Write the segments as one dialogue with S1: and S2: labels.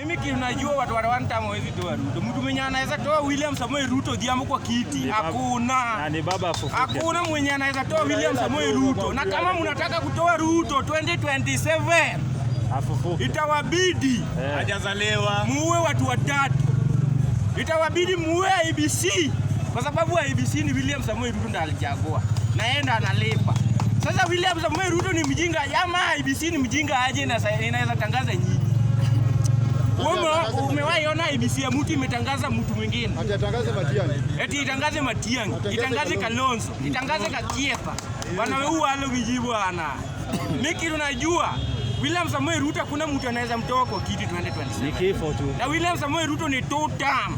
S1: Mimi kinajua watu wa Rwanda hawezi toa Ruto. Mtu mwenye anaweza toa William Samoei Ruto Diamo kwa kiti. Hakuna.
S2: Ni baba afufuke.
S1: Hakuna mwenye anaweza toa William Samoei Ruto. Na kama mnataka kutoa Ruto 2027
S2: afufuke.
S1: Itawabidi
S3: hajazalewa.
S1: Muue watu watatu. Itawabidi muue IBC. Kwa sababu IBC ni William Samoei Ruto ndiye alichagua. Na yeye ndiye analipa. Sasa William Samoei Ruto ni mjinga, ama IBC ni mjinga aje na inaweza tangaza nyinyi. Umewahi ona IBC ya mtu imetangaza mtu mwingine?
S4: Hajatangaza Matiang'i.
S1: Eti itangaze Matiang'i, itangaze Kalonzo, itangaze Kachiepa. Bwana wewe wale vijibu ana. Mimi tunajua William Samoei Ruto kuna mtu anaweza mtoa kwa kiti 2027.
S2: Ni kifo tu.
S1: Na William Samoei Ruto ni two term.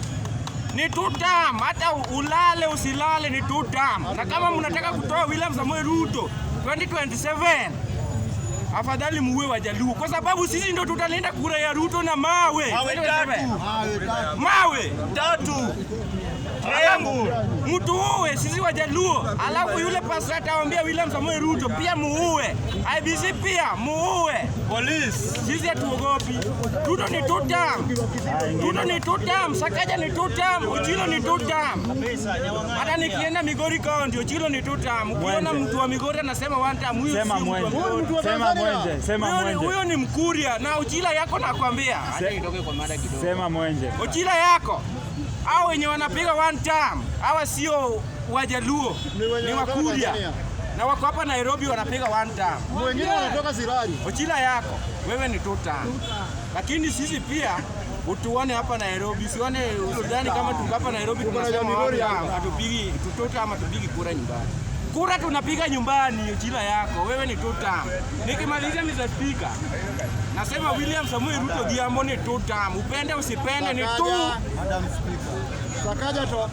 S1: Ni two term, hata ulale usilale ni two term. Na kama mnataka kutoa William Samoei Ruto 2027, afadhali muue Wajaluo kwa sababu sisi ndo tutalinda kura ya Ruto na mawe. Mawe tatu. Mtu uwe sisi Wajaluo, alafu yule pasta atawaambia William Samoei Ruto pia muue. IBC pia muue.
S3: Police
S1: Sisi hatuogopi. Ruto ni two term. Ruto ni two term, Sakaja ni two term, Ochilo ni two term. Hata nikienda Migori County, Ochilo ni two term. Ukiona mtu wa Migori anasema one term, huyo
S2: sema mwenje. Sema mwenje, sema mwenje.
S1: Huyo ni Mkuria na Ochila yako nakwambia. Hata itoke kwa mada kidogo.
S2: Sema mwenje.
S1: Ochila yako hao wenye wanapiga one term, hawa sio Wajaluo, ni Wakuria. Na wako hapa Nairobi wanapiga one term.
S4: Wengine wanatoka Sirari.
S1: Ochila yako, wewe ni two term. Lakini sisi pia utuone hapa Nairobi, sione usidhani kama tuko hapa Nairobi tunasema hatupigi tutoka ama tupigi kura nyumbani. Kura tunapiga nyumbani. Ochila yako, wewe ni two term. Nikimaliza Mr. Speaker, nasema William Samoei Ruto Diamo ni two term. Upende usipende ni two.
S4: Sakaja to